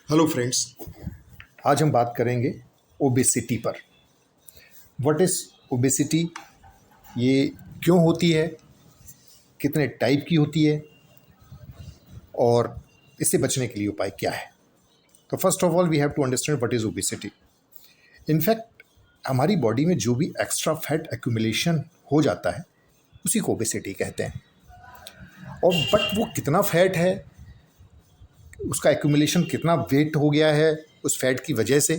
Hello friends. आज हम बात करेंगे ओबेसिटी पर। व्हाट इज़ ओबेसिटी, ये क्यों होती है, कितने टाइप की होती है और इससे बचने के लिए उपाय क्या है। तो first of all we have to understand what is obesity. In fact हमारी बॉडी में जो भी एक्स्ट्रा फैट एक्यूमुलेशन हो जाता है उसी को ओबेसिटी कहते हैं। और बट वो कितना फैट है, उसका एक्यूमुलेशन कितना वेट हो गया है उस फैट की वजह से,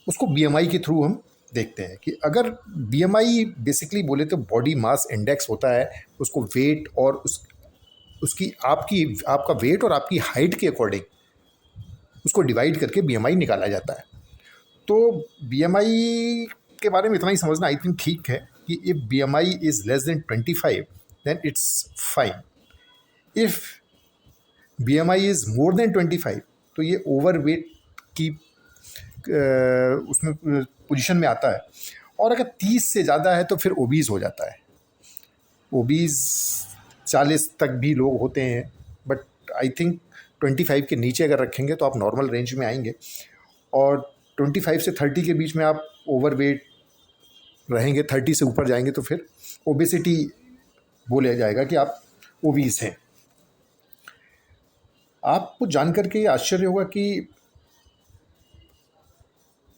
उसको बीएमआई के थ्रू हम देखते हैं कि अगर बीएमआई बेसिकली बोले तो बॉडी मास इंडेक्स होता है, उसको वेट और उसकी आपका वेट और आपकी हाइट के अकॉर्डिंग उसको डिवाइड करके बीएमआई निकाला जाता है। तो बीएमआई के बारे में इतना ही समझना आई थिंक ठीक है कि if BMI is less than 25 then it's fine. If BMI is more than 25 तो ये ओवर वेट की उसमें पोजीशन में आता है। और अगर 30 से ज़्यादा है तो फिर ओबीज़ हो जाता है। ओबीज़ 40 तक भी लोग होते हैं, बट आई थिंक 25 के नीचे अगर रखेंगे तो आप नॉर्मल रेंज में आएंगे। और 25 से 30 के बीच में आप ओवर वेट रहेंगे, 30 से ऊपर जाएंगे तो फिर ओबेसिटी बोला जाएगा कि आप ओबीज़ हैं। आपको जानकर के आश्चर्य होगा कि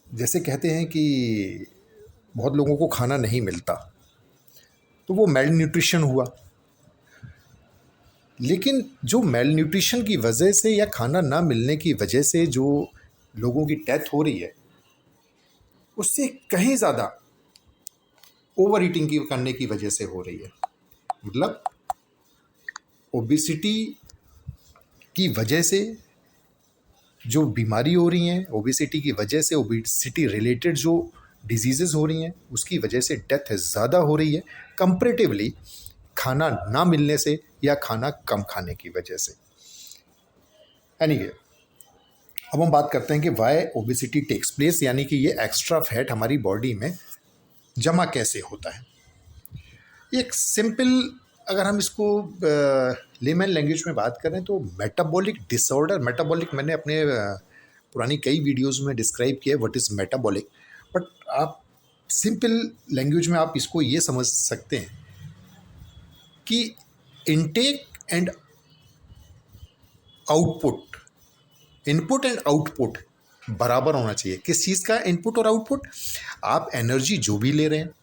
जैसे कहते हैं कि बहुत लोगों को खाना नहीं मिलता तो वो मेल न्यूट्रिशन हुआ। लेकिन जो मेल न्यूट्रिशन की वजह से या खाना ना मिलने की वजह से जो लोगों की डेथ हो रही है उससे कहीं ज़्यादा ओवर ईटिंग की करने की वजह से हो रही है। मतलब ओबेसिटी की वजह से जो बीमारी हो रही हैं, ओबेसिटी की वजह से, ओबेसिटी रिलेटेड जो डिजीज़ेज़ हो रही हैं उसकी वजह से डेथ ज़्यादा हो रही है कंपैरेटिवली खाना ना मिलने से या खाना कम खाने की वजह से। एनीवे, अब हम बात करते हैं कि वाई ओबेसिटी टेक्स प्लेस, यानी कि ये एक्स्ट्रा फैट हमारी बॉडी में जमा कैसे होता है। एक सिंपल, अगर हम इसको लेमन लैंग्वेज में बात करें तो मेटाबॉलिक डिसऑर्डर, मेटाबॉलिक मैंने अपने पुरानी कई वीडियोस में डिस्क्राइब किया व्हाट इज़ मेटाबॉलिक, बट आप सिंपल लैंग्वेज में आप इसको ये समझ सकते हैं कि intake and output, input and output बराबर होना चाहिए। किस चीज़ का इनपुट और आउटपुट? आप एनर्जी जो भी ले रहे हैं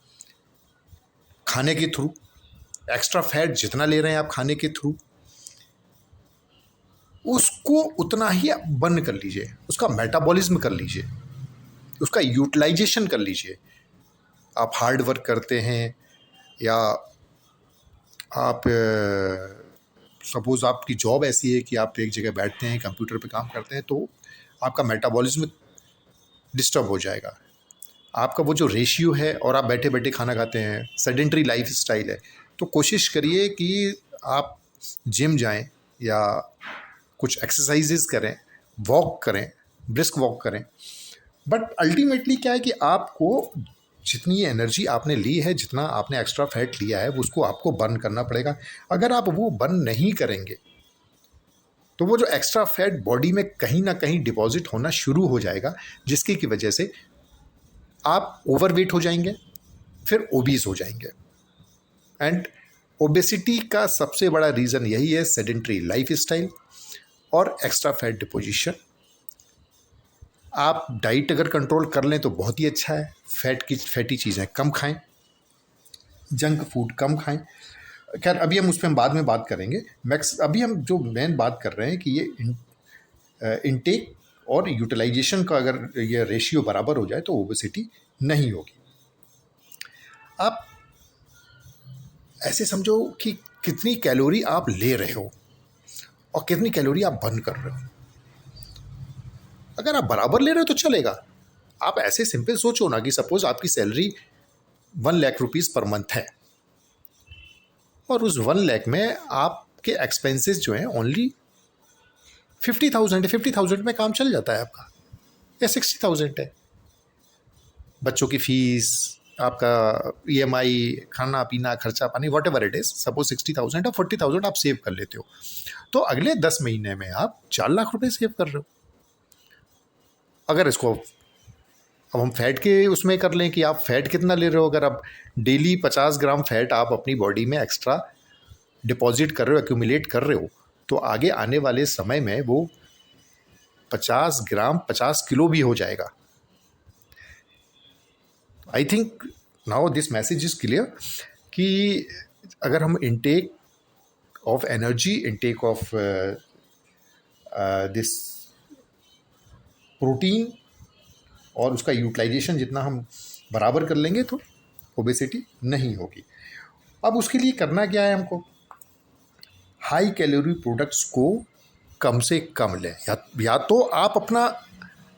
खाने के थ्रू, एक्स्ट्रा फैट जितना ले रहे हैं आप खाने के थ्रू, उसको उतना ही आप बर्न कर लीजिए, उसका मेटाबॉलिज्म कर लीजिए, उसका यूटिलाइजेशन कर लीजिए। आप हार्ड वर्क करते हैं या आप सपोज़ आपकी जॉब ऐसी है कि आप एक जगह बैठते हैं, कंप्यूटर पे काम करते हैं, तो आपका मेटाबॉलिज्म डिस्टर्ब हो जाएगा। आपका वो जो रेशियो है, और आप बैठे बैठे खाना खाते हैं, सेडेंटरी लाइफ स्टाइल है, तो कोशिश करिए कि आप जिम जाएं या कुछ एक्सरसाइजेज करें, वॉक करें, ब्रिस्क वॉक करें। बट अल्टीमेटली क्या है कि आपको जितनी एनर्जी आपने ली है, जितना आपने एक्स्ट्रा फैट लिया है, उसको आपको बर्न करना पड़ेगा। अगर आप वो बर्न नहीं करेंगे तो वो जो एक्स्ट्रा फैट बॉडी में कहीं ना कहीं डिपॉजिट होना शुरू हो जाएगा, जिसकी की वजह से आप ओवरवेट हो जाएंगे, फिर ओबीज हो जाएंगे। एंड ओबेसिटी का सबसे बड़ा रीज़न यही है, सेडेंटरी लाइफ स्टाइल और एक्स्ट्रा फैट डिपोजिशन। आप डाइट अगर कंट्रोल कर लें तो बहुत ही अच्छा है। फैटी चीज़ें कम खाएं, जंक फूड कम खाएं। खैर अभी हम उस पर बाद में बात करेंगे। अभी हम जो मेन बात कर रहे हैं कि ये इनटेक और यूटिलाइजेशन का अगर ये रेशियो बराबर हो जाए तो ओबेसिटी नहीं होगी। आप ऐसे समझो कि कितनी कैलोरी आप ले रहे हो और कितनी कैलोरी आप बर्न कर रहे हो। अगर आप बराबर ले रहे हो तो चलेगा। आप ऐसे सिंपल सोचो ना कि सपोज आपकी salary 1 lakh rupees per month है और उस 1 लाख में आपके एक्सपेंसेस जो हैं ओनली 50,000 है। 50,000 में काम चल जाता है आपका, या 60,000 है। बच्चों की फीस, आपका ईएमआई, खाना पीना, खर्चा पानी, what ever it is, suppose 60,000 और 40,000 आप सेव कर लेते हो, तो अगले 10 महीने में आप 4 लाख रुपए सेव कर रहे हो। अगर इसको अब हम फैट के उसमें कर लें कि आप फैट कितना ले रहे हो, अगर आप डेली 50 ग्राम फैट आप अपनी बॉडी में एक्स्ट्रा डिपॉजिट कर रहे हो, एक्यूमुलेट कर रहे हो, तो आगे आने वाले समय में वो 50 ग्राम 50 किलो भी हो जाएगा। I think now this message is clear कि अगर हम intake of energy, intake of this protein और उसका यूटिलाइजेशन जितना हम बराबर कर लेंगे तो ओबेसिटी नहीं होगी। अब उसके लिए करना क्या है हमको, हाई कैलोरी प्रोडक्ट्स को कम से कम लें। या तो आप अपना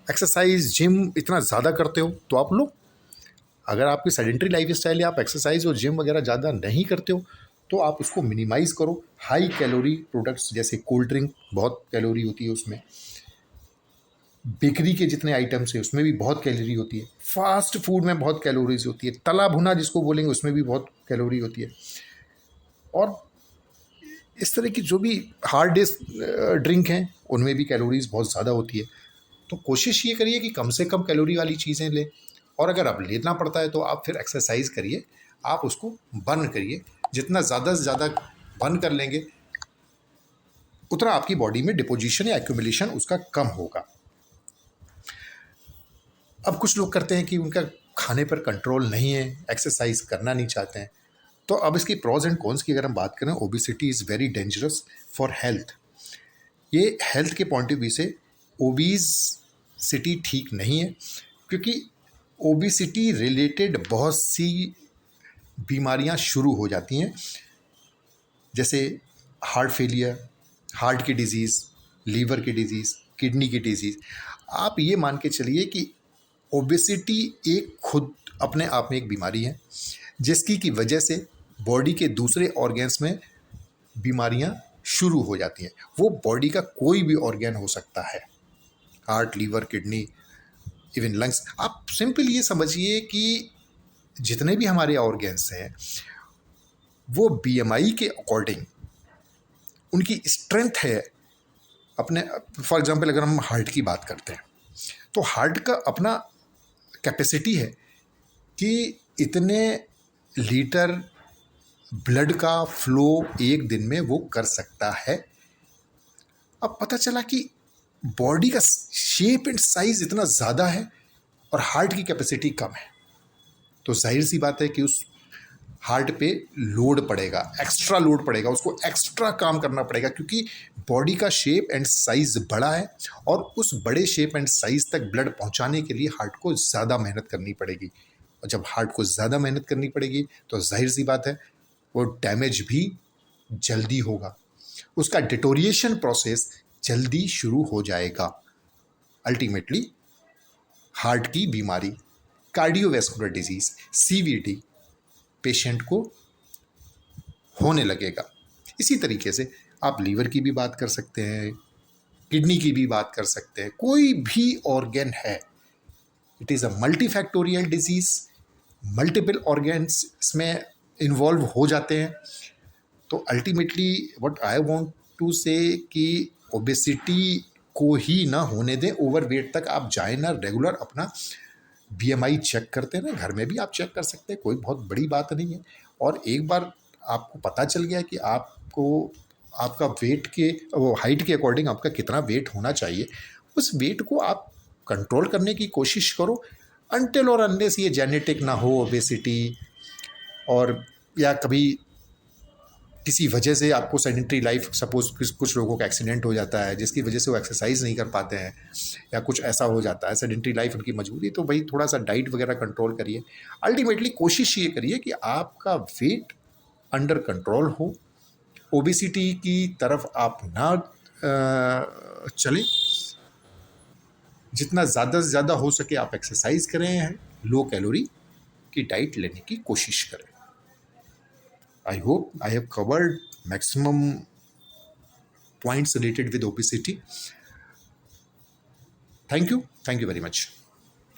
एक्सरसाइज जिम इतना ज़्यादा करते हो तो आप लो, अगर आपकी सेडेंट्री लाइफ स्टाइल है, आप एक्सरसाइज और जिम वगैरह ज़्यादा नहीं करते हो तो आप उसको मिनिमाइज़ करो। हाई कैलोरी प्रोडक्ट्स जैसे कोल्ड ड्रिंक, बहुत कैलोरी होती है उसमें, बेकरी के जितने आइटम्स हैं उसमें भी बहुत कैलोरी होती है, फास्ट फूड में बहुत कैलोरीज होती है, तला भुना जिसको बोलेंगे उसमें भी बहुत कैलोरी होती है, और इस तरह की जो भी हार्ड डिस्क ड्रिंक हैं उनमें भी कैलोरीज बहुत ज़्यादा होती है। तो कोशिश ये करिए कि कम से कम कैलोरी वाली चीज़ें लें, और अगर आप लेना पड़ता है तो आप फिर एक्सरसाइज करिए, आप उसको बर्न करिए। जितना ज़्यादा से ज़्यादा बर्न कर लेंगे उतना आपकी बॉडी में डिपोजिशन या एक्यूमुलेशन उसका कम होगा। अब कुछ लोग करते हैं कि उनका खाने पर कंट्रोल नहीं है, एक्सरसाइज करना नहीं चाहते हैं, तो अब इसकी प्रॉज एंड कॉन्स की अगर हम बात करें, obesity is very dangerous for health. ये हेल्थ के पॉइंट ऑफ व्यू से ओबीसिटी ठीक नहीं है, क्योंकि ओबेसिटी रिलेटेड बहुत सी बीमारियां शुरू हो जाती हैं, जैसे हार्ट फेलियर, हार्ट की डिजीज़, लीवर की डिजीज़, किडनी की डिजीज़। आप ये मान के चलिए कि ओबेसिटी एक खुद अपने आप में एक बीमारी है, जिसकी की वजह से बॉडी के दूसरे ऑर्गन्स में बीमारियां शुरू हो जाती हैं। वो बॉडी का कोई भी ऑर्गन हो सकता है, heart, liver, kidney, even lungs. आप सिंपल ये समझिए कि जितने भी हमारे ऑर्गन्स हैं वो बीएमआई के अकॉर्डिंग उनकी स्ट्रेंथ है अपने। फॉर एग्जांपल अगर हम हार्ट की बात करते हैं तो हार्ट का अपना कैपेसिटी है कि इतने लीटर ब्लड का फ्लो एक दिन में वो कर सकता है। अब पता चला कि बॉडी का शेप एंड साइज इतना ज़्यादा है और हार्ट की कैपेसिटी कम है, तो जाहिर सी बात है कि उस हार्ट पे लोड पड़ेगा, एक्स्ट्रा लोड पड़ेगा, उसको एक्स्ट्रा काम करना पड़ेगा, क्योंकि बॉडी का शेप एंड साइज़ बड़ा है और उस बड़े शेप एंड साइज़ तक ब्लड पहुंचाने के लिए हार्ट को ज़्यादा मेहनत करनी पड़ेगी। और जब हार्ट को ज़्यादा मेहनत करनी पड़ेगी तो जाहिर सी बात है वो डैमेज भी जल्दी होगा, उसका डिटोरिएशन प्रोसेस जल्दी शुरू हो जाएगा। अल्टीमेटली हार्ट की बीमारी, कार्डियोवैस्कुलर डिजीज़, सीवीडी पेशेंट को होने लगेगा। इसी तरीके से आप लीवर की भी बात कर सकते हैं, किडनी की भी बात कर सकते हैं, कोई भी ऑर्गन है, it is a multifactorial disease, multiple organs इसमें इन्वॉल्व हो जाते हैं। तो ultimately what I want to say कि ओबेसिटी को ही ना होने दें, ओवरवेट तक आप जाए ना, रेगुलर अपना बीएमआई चेक करते हैं, घर में भी आप चेक कर सकते हैं, कोई बहुत बड़ी बात नहीं है। और एक बार आपको पता चल गया कि आपको आपका वेट के वो हाइट के अकॉर्डिंग आपका कितना वेट होना चाहिए, उस वेट को आप कंट्रोल करने की कोशिश करो, अनटिल और अनलेस ये जेनेटिक ना हो ओबेसिटी, और या कभी किसी वजह से आपको सेडेंट्री लाइफ, सपोज कुछ लोगों का एक्सीडेंट हो जाता है जिसकी वजह से वो एक्सरसाइज नहीं कर पाते हैं, या कुछ ऐसा हो जाता है, सेडेंट्री लाइफ उनकी मजबूरी, तो भाई थोड़ा सा डाइट वगैरह कंट्रोल करिए। अल्टीमेटली कोशिश ये करिए कि आपका वेट अंडर कंट्रोल हो, ओबेसिटी की तरफ आप ना चलें। जितना ज़्यादा से ज़्यादा हो सके आप एक्सरसाइज करें, लो कैलोरी की डाइट लेने की कोशिश करें। I hope I have covered maximum points related with obesity. Thank you very much.